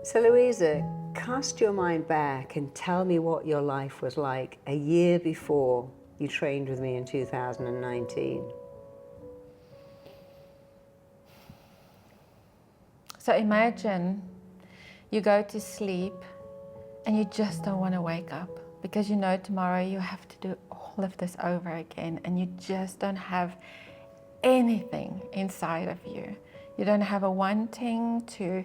So Louisa, cast your mind back and tell me what your life was like a year before you trained with me in 2019. So imagine you go to sleep and you just don't want to wake up because you know tomorrow you have to do all of this over again, and you just don't have anything inside of you. You don't have a wanting to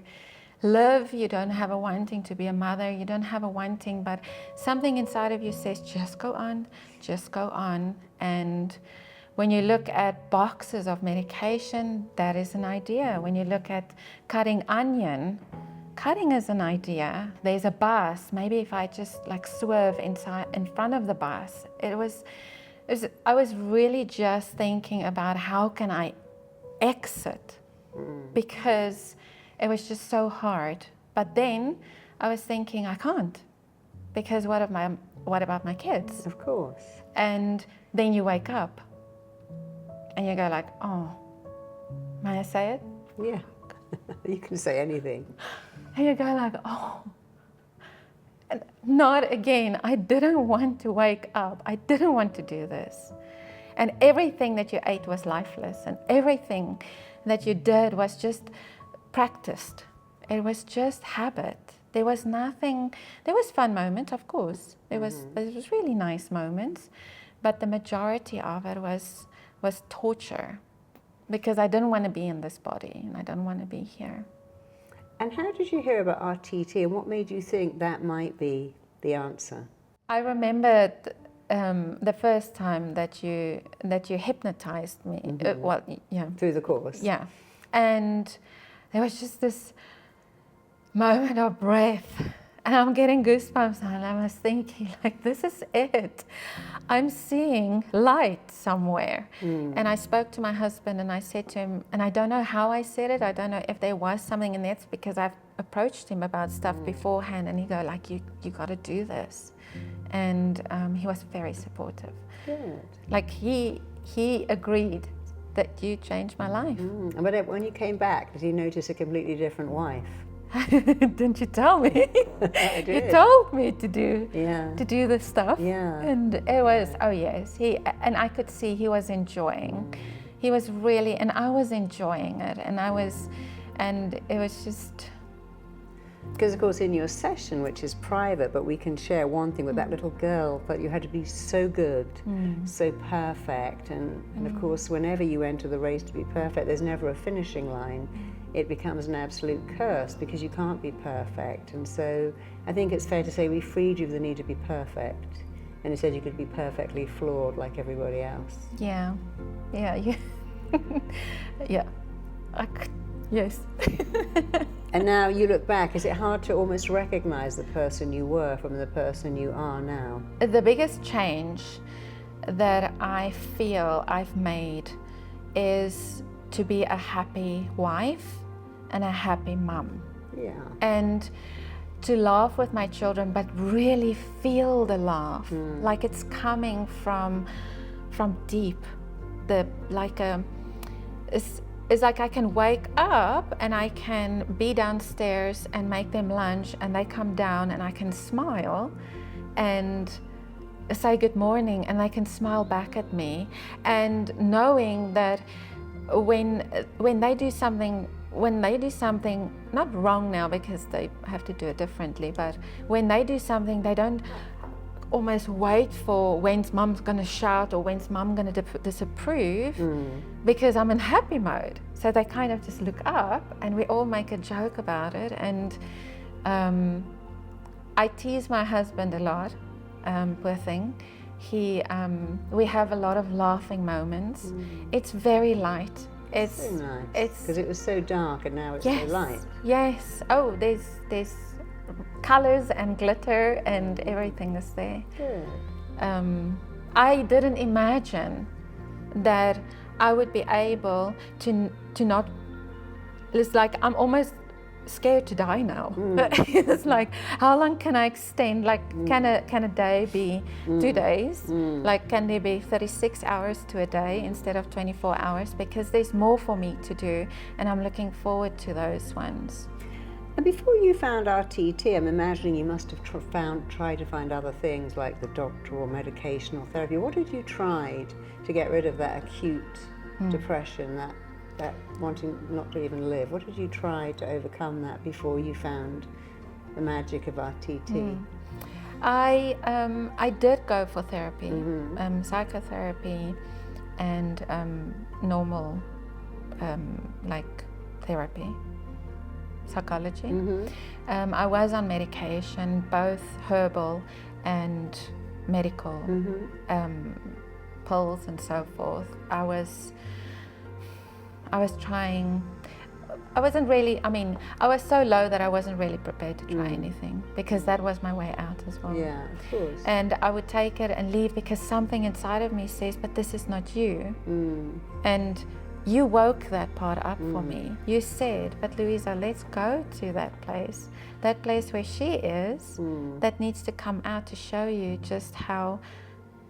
live, you don't have a wanting to be a mother, you don't have a wanting, but something inside of you says just go on, just go on. And when you look at boxes of medication, that is an idea. When you look at cutting onion, cutting is an idea. There's a bus, maybe if I just like swerve inside in front of the bus. I was really just thinking about how can I exit, because it was just so hard. But then I was thinking I can't, because what about my kids? Of course. And then you wake up and you go like, oh, may I say it? Yeah, you can say anything. And you go like, oh, not again. I didn't want to wake up. I didn't want to do this. And everything that you ate was lifeless, and everything that you did was just practiced. It was just habit. There was nothing. There was fun moments, of course. There was really nice moments, but the majority of it was torture, because I didn't want to be in this body and I don't want to be here. And how did you hear about RTT, and what made you think that might be the answer? I remembered the first time that you hypnotized me. Through the course. Yeah, and there was just this moment of breath, and I'm getting goosebumps, and I was thinking, like, this is it. I'm seeing light somewhere. And I spoke to my husband and I said to him, and I don't know how I said it, I don't know if there was something in there, it's because I've approached him about stuff beforehand, and he go like, you got to do this. And he was very supportive. Good. Like he agreed that you changed my life. But when you came back, did you notice a completely different wife? Didn't you tell me? I did. You told me to do this stuff. Yeah. And it was, oh yes, and I could see he was enjoying. He was really, and I was enjoying it, and it was just. Because of course in your session, which is private, but we can share one thing with that little girl, but you had to be so good, so perfect, and of course whenever you enter the race to be perfect, there's never a finishing line. It becomes an absolute curse because you can't be perfect. And so I think it's fair to say we freed you of the need to be perfect, and instead you could be perfectly flawed like everybody else. Yeah. Yeah. Yes. And now you look back, is it hard to almost recognize the person you were from the person you are now? The biggest change that I feel I've made is to be a happy wife and a happy mum. Yeah. And to laugh with my children, but really feel the laugh, like it's coming from deep. It's like I can wake up and I can be downstairs and make them lunch, and they come down and I can smile and say good morning, and they can smile back at me, and knowing that when they do something not wrong now because they have to do it differently, but when they do something, they don't almost wait for when's mom's going to shout or when's mom going to disapprove, because I'm in happy mode. So they kind of just look up and we all make a joke about it. And I tease my husband a lot, poor thing. We have a lot of laughing moments. It's very light. It's so nice, because it was so dark and now it's so light. Yes. Oh, there's colors and glitter and everything is there. Good. I didn't imagine that I would be able to not. It's like I'm almost scared to die now. It's like, how long can I extend? Like, can a day be 2 days? Like, can there be 36 hours to a day instead of 24 hours? Because there's more for me to do, and I'm looking forward to those ones. And before you found RTT, I'm imagining you must have tried to find other things like the doctor or medication or therapy. What did you try to get rid of that acute depression, that wanting not to even live? What did you try to overcome that before you found the magic of RTT? I did go for therapy, psychotherapy, and normal like therapy, psychology. I was on medication, both herbal and medical, pills and so forth. I was trying. I wasn't really, I was so low that I wasn't really prepared to try anything, because that was my way out as well. Yeah, of course. And I would take it and leave because something inside of me says, but this is not you. And you woke that part up for me. You said, but Louisa, let's go to that place where she is, that needs to come out to show you just how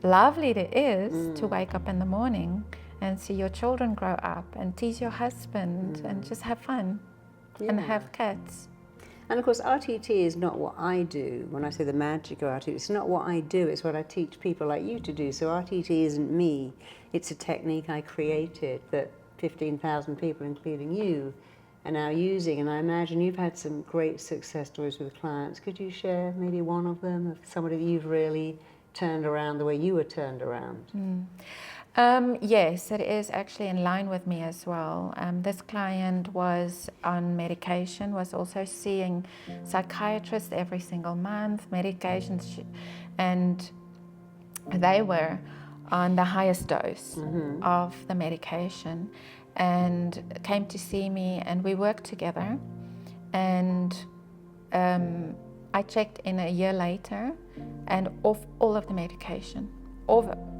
lovely it is to wake up in the morning and see your children grow up and tease your husband and just have fun and have cats. And of course, RTT is not what I do. When I say the magic of RTT, it's not what I do, it's what I teach people like you to do. So RTT isn't me, it's a technique I created that 15,000 people, including you, are now using. And I imagine you've had some great success stories with clients. Could you share maybe one of them, of somebody that you've really turned around the way you were turned around? Yes, it is actually in line with me as well. This client was on medication, was also seeing psychiatrists every single month, medications, and they were on the highest dose of the medication, and came to see me, and we worked together. And I checked in a year later, and off all of the medication,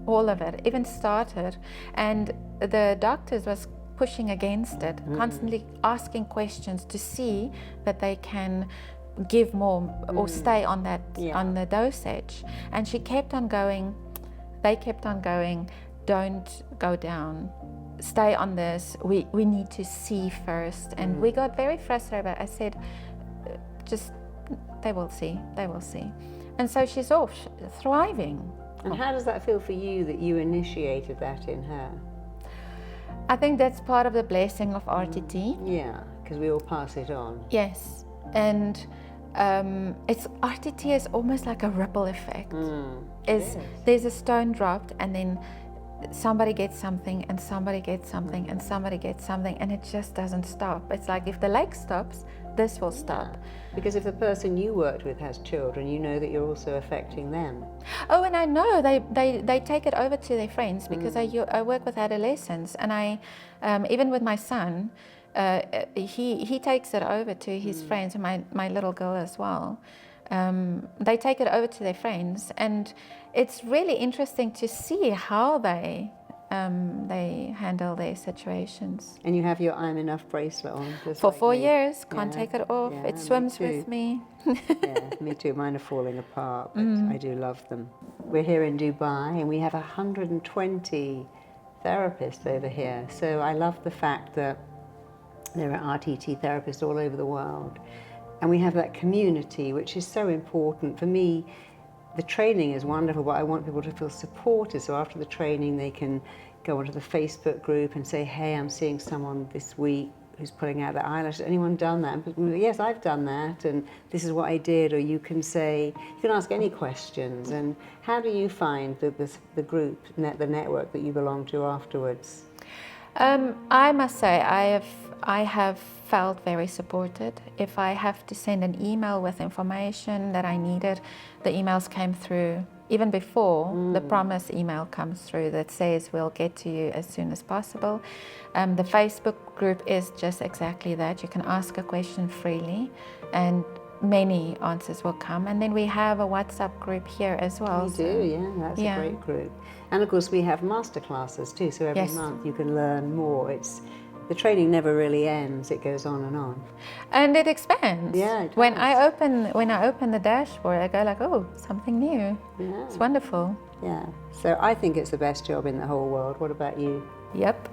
all of it, even started, and the doctors was pushing against it, constantly asking questions to see that they can give more or stay on that on the dosage. And she kept on going, they kept on going, don't go down, stay on this, we need to see first. And we got very frustrated. I said, just, they will see. And so she's off, thriving. And how does that feel for you that you initiated that in her? I think that's part of the blessing of RTT. Yeah, because we all pass it on. Yes, and it's RTT is almost like a ripple effect. There's a stone dropped, and then somebody gets something, and somebody gets something, and somebody gets something, and it just doesn't stop. It's like if the lake stops, this will stop. Because if the person you worked with has children, you know that you're also affecting them. Oh, and I know they take it over to their friends, because I work with adolescents, and I even with my son, he takes it over to his friends, and my little girl as well. They take it over to their friends, and it's really interesting to see how they handle their situations. And you have your I'm Enough bracelet on. Just for like 4 me. years, can't take it off. Yeah, it swims me with me. Yeah, me too. Mine are falling apart, but I do love them. We're here in Dubai, and we have 120 therapists over here. So I love the fact that there are RTT therapists all over the world. And we have that community, which is so important. For me, the training is wonderful, but I want people to feel supported. So after the training, they can go onto the Facebook group and say, hey, I'm seeing someone this week who's pulling out their eyelashes. Anyone done that? And yes, I've done that, and this is what I did. Or you can say, you can ask any questions. And how do you find the group, the network that you belong to afterwards? I must say, I have felt very supported. If I have to send an email with information that I needed, the emails came through even before the promise email comes through that says we'll get to you as soon as possible. The Facebook group is just exactly that. You can ask a question freely, and many answers will come. And then we have a WhatsApp group here as well. We do, yeah, that's a great group. And of course we have masterclasses too, so every month you can learn more. The training never really ends, it goes on and on. And it expands. Yeah, it does. When I open the dashboard, I go like, oh, something new. Yeah. It's wonderful. Yeah, so I think it's the best job in the whole world. What about you? Yep.